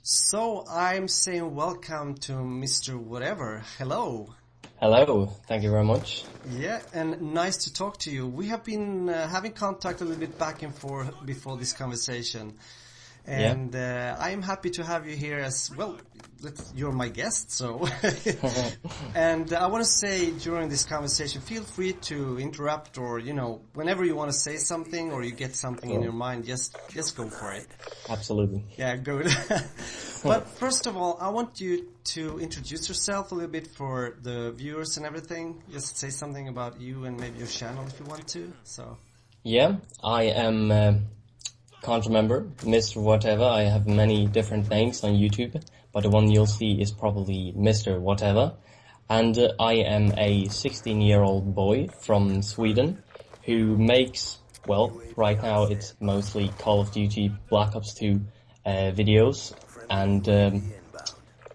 So I'm saying welcome to MrWutevah. Hello. Hello, thank you very much. Yeah, and nice to talk to you. We have been having contact a little bit back and forth before this conversation. And I'm happy to have you here as well. You're my guest, so. And I want to say during this conversation, feel free to interrupt or, whenever you want to say something or you get something in your mind, just go for it. Absolutely. Yeah, good. But first of all, I want you to introduce yourself a little bit for the viewers and everything. Just say something about you and maybe your channel if you want to. So. Yeah, I am. Can't remember, MrWutevah. I have many different names on YouTube, but the one you'll see is probably MrWutevah. And I am a 16-year-old boy from Sweden who makes, well, right now it's mostly Call of Duty Black Ops 2 videos. And,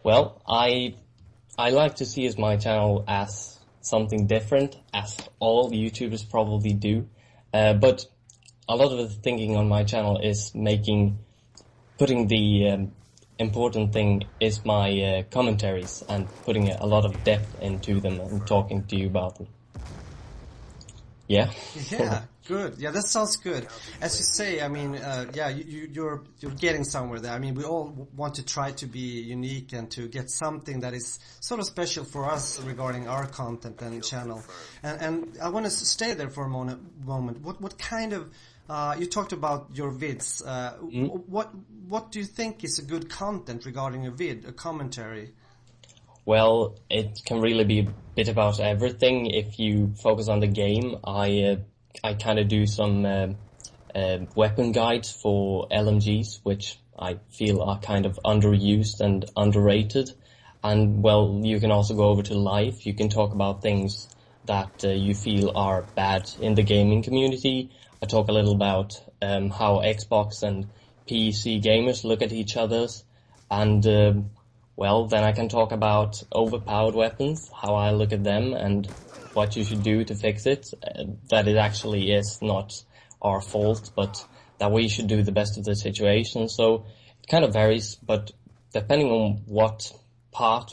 well, I like to see my channel as something different, as all YouTubers probably do. But a lot of the thinking on my channel is putting the important thing is my commentaries and putting a lot of depth into them and talking to you about them. Yeah. Yeah, good. Yeah, that sounds good. As you say, I mean, you're getting somewhere there. I mean, we all want to try to be unique and to get something that is sort of special for us regarding our content and channel. And I want to stay there for a moment. What kind of you talked about your vids. What do you think is a good content regarding a vid, a commentary? Well, it can really be a bit about everything. If you focus on the game, I kind of do some weapon guides for LMGs, which I feel are kind of underused and underrated. And well, you can also go over to life. You can talk about things that you feel are bad in the gaming community. I talk a little about how Xbox and PC gamers look at each other's, and well, then I can talk about overpowered weapons, how I look at them, and what you should do to fix it. That it actually is not our fault, but that we should do the best of the situation. So it kind of varies, but depending on what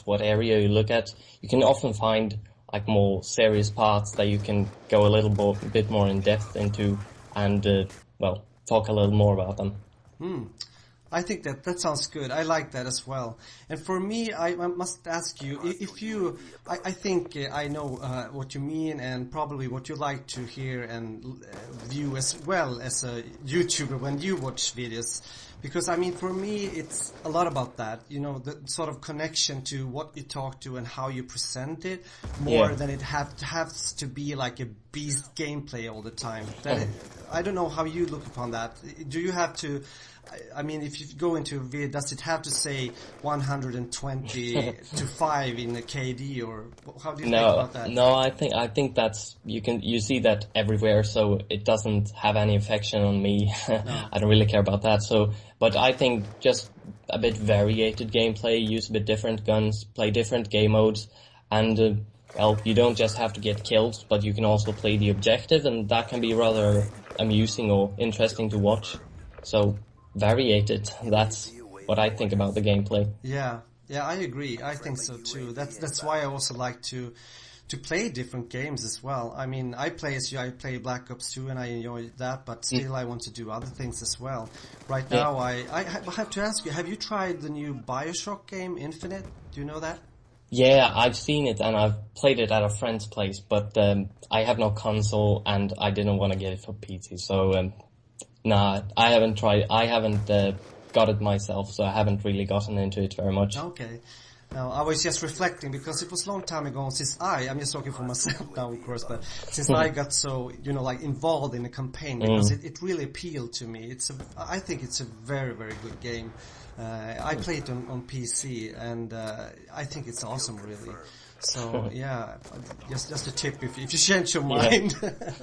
area you look at, you can often find like more serious parts that you can go a little bit more in depth into and, well, talk a little more about them. I think that sounds good. I like that as well. And for me, I must ask you, if you, I think I know what you mean and probably what you like to hear and view as well as a YouTuber when you watch videos. Because, I mean, for me, it's a lot about that, the sort of connection to what you talk to and how you present it, more than it has to be like a beast gameplay all the time. I don't know how you look upon that. Do you have to, I mean, if you go into a vid, does it have to say 120 to 5 in a KD, or how do you think about that? No, I think that's, you see that everywhere, so it doesn't have any affection on me. No. I don't really care about that, so, but I think just a bit variated gameplay, use a bit different guns, play different game modes, and, well, you don't just have to get killed, but you can also play the objective, and that can be rather amusing or interesting to watch. So, variated. That's what I think about the gameplay. Yeah, I agree. I think so too. That's why I also like to play different games as well. I mean, I play Black Ops 2 and I enjoy that, but still I want to do other things as well. Right now, I have to ask you, have you tried the new BioShock game, Infinite? Do you know that? Yeah, I've seen it and I've played it at a friend's place, but I have no console and I didn't want to get it for PC, so nah, I haven't tried. I haven't got it myself, so I haven't really gotten into it very much. Okay. Now, I was just reflecting because it was a long time ago since I'm just talking for myself now, of course, but since I got so, like involved in the campaign, because it really appealed to me. I think it's a very, very good game. I play it on PC, and I think it's awesome, really. So yeah, just a tip if you change your mind.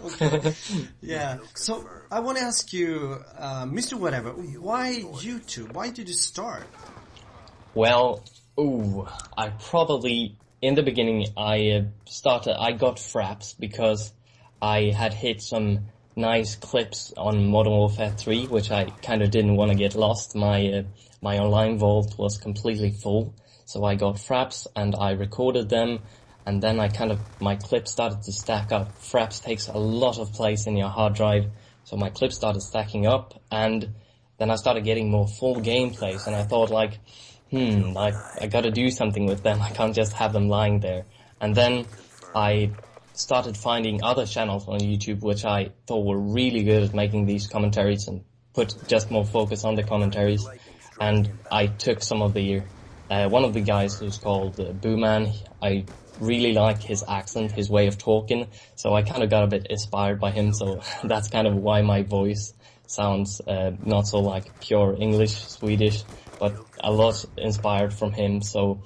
Okay. Yeah. So I want to ask you, MrWutevah, why YouTube? Why did you start? Well, I probably in the beginning I got fraps because I had hit some nice clips on Modern Warfare 3, which I kind of didn't want to get lost. My online vault was completely full, so I got fraps and I recorded them, and then my clips started to stack up. Fraps takes a lot of place in your hard drive, so my clips started stacking up, and then I started getting more full gameplays, and I thought like, I gotta do something with them. I can't just have them lying there. And then I started finding other channels on YouTube which I thought were really good at making these commentaries and put just more focus on the commentaries. And I took some of the, one of the guys who's called Booman. I really like his accent, his way of talking, so I kind of got a bit inspired by him, so that's kind of why my voice sounds not so like pure English, Swedish, but a lot inspired from him. So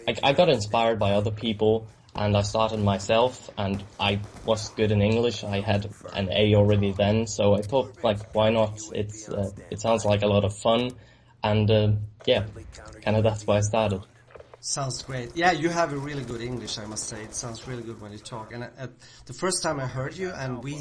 I got inspired by other people, and I started myself, and I was good in English. I had an A already then, so I thought, like, why not? It sounds like a lot of fun, and yeah, kind of that's why I started. Sounds great. Yeah, you have a really good English, I must say. It sounds really good when you talk. And at the first time I heard you, and we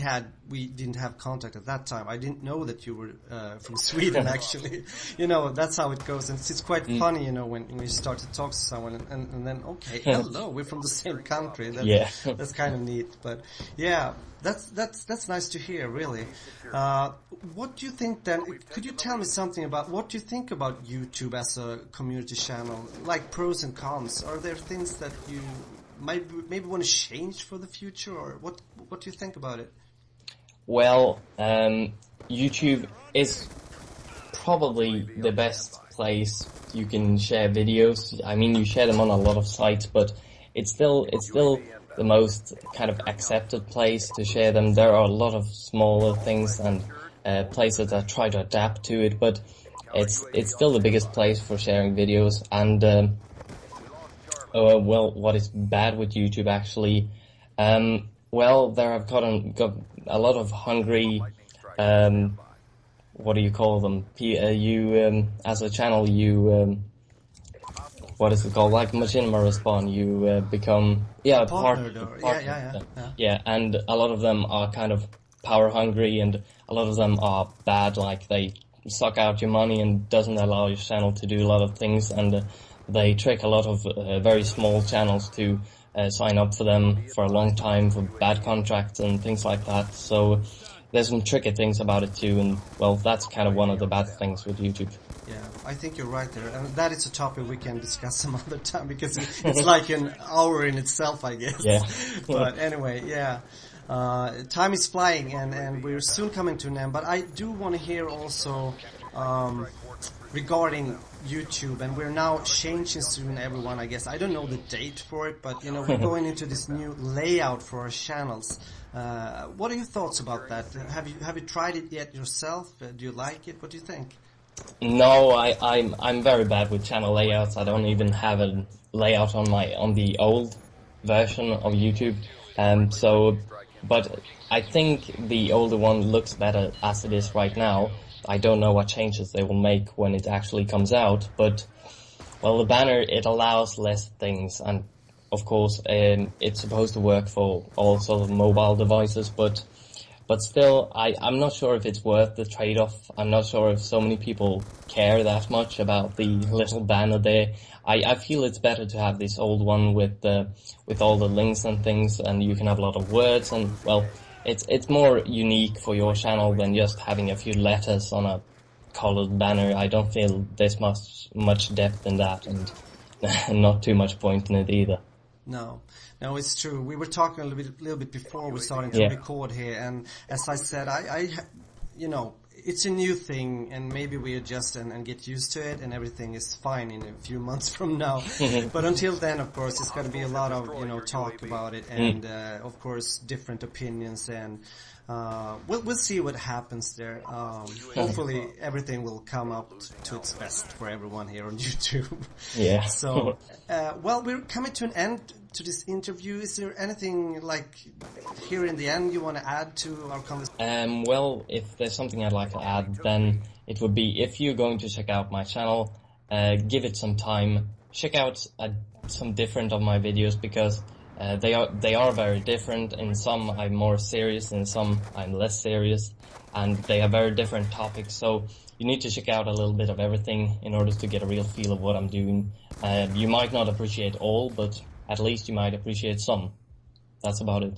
didn't have contact at that time. I didn't know that you were from Sweden, actually. You know, that's how it goes. And it's quite funny, you know, when you start to talk to someone, and then, okay, hello, we're from the same country. That's kind of neat. But yeah, that's nice to hear, really. What do you think then? Could you tell me something about what do you think about YouTube as a community channel? Like pros and cons. Are there things that you maybe want to change for the future, or what do you think about it? Well, YouTube is probably the best place you can share videos. I mean, you share them on a lot of sites, but it's still the most kind of accepted place to share them. There are a lot of smaller things and places that try to adapt to it, but it's still the biggest place for sharing videos. And well, what is bad with YouTube actually? Well, there have got a lot of hungry, what do you call them? As a channel, what is it called? Like Machinima Respawn, you become partner. Yeah, and a lot of them are kind of power hungry, and a lot of them are bad. Like they suck out your money and doesn't allow your channel to do a lot of things, and they trick a lot of very small channels to sign up for them for a long time for bad contracts and things like that. So there's some tricky things about it too, and well, that's kind of one of the bad things with YouTube. Yeah, I think you're right there, and that is a topic we can discuss some other time, because it's like an hour in itself, I guess. Yeah. But anyway, yeah. Time is flying, and we're soon coming to an end, but I do want to hear also regarding YouTube, and we're now changing soon, everyone, I guess. I don't know the date for it, but, you know, we're going into this new layout for our channels. What are your thoughts about that? Have you tried it yet yourself? Do you like it? What do you think? No, I'm very bad with channel layouts. I don't even have a layout on the old version of YouTube. But I think the older one looks better as it is right now. I don't know what changes they will make when it actually comes out, but well, the banner, it allows less things, and of course it's supposed to work for all sorts of mobile devices, but still, I'm not sure if it's worth the trade-off. I'm not sure if so many people care that much about the little banner there. I feel it's better to have this old one with all the links and things, and you can have a lot of words, and well, it's more unique for your channel than just having a few letters on a colored banner. I don't feel there's much depth in that, and not too much point in it either. No, it's true. We were talking a little bit before we started to record here, and as I said, I you know, it's a new thing, and maybe we adjust and get used to it, and everything is fine in a few months from now. But until then, of course, it's going to be a lot of, you know, talk about it, and of course, different opinions, and we'll see what happens there. Hopefully, everything will come up to its best for everyone here on YouTube. Yeah. So, well, we're coming to an end to this interview. Is there anything, like, here in the end you want to add to our conversation? Well, if there's something I'd like to add, then it would be, if you're going to check out my channel, give it some time. Check out some different of my videos, because They are very different. In some I'm more serious, in some I'm less serious, and they have very different topics. So you need to check out a little bit of everything in order to get a real feel of what I'm doing. You might not appreciate all, but at least you might appreciate some. That's about it.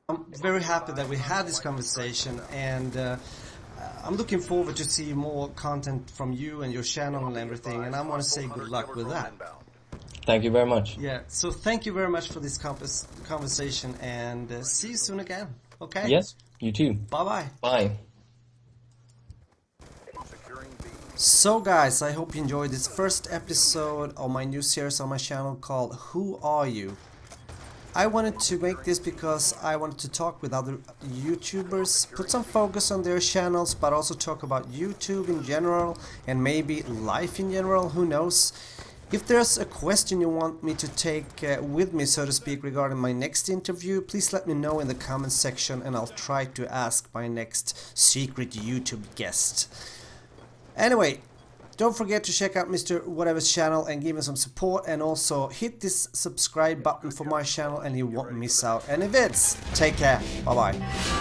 I'm very happy that we had this conversation, and I'm looking forward to see more content from you and your channel and everything, and I want to say good luck with that. Thank you very much. Yeah, so thank you very much for this conversation, and see you soon again, okay? Yes, you too. Bye-bye. Bye. So guys, I hope you enjoyed this first episode of my new series on my channel called Who Are You? I wanted to make this because I wanted to talk with other YouTubers, put some focus on their channels, but also talk about YouTube in general and maybe life in general, who knows. If there's a question you want me to take with me, so to speak, regarding my next interview, please let me know in the comment section and I'll try to ask my next secret YouTube guest. Anyway, don't forget to check out MrWutevah's channel and give him some support, and also hit this subscribe button for my channel and you won't miss out any vids. Take care. Bye bye.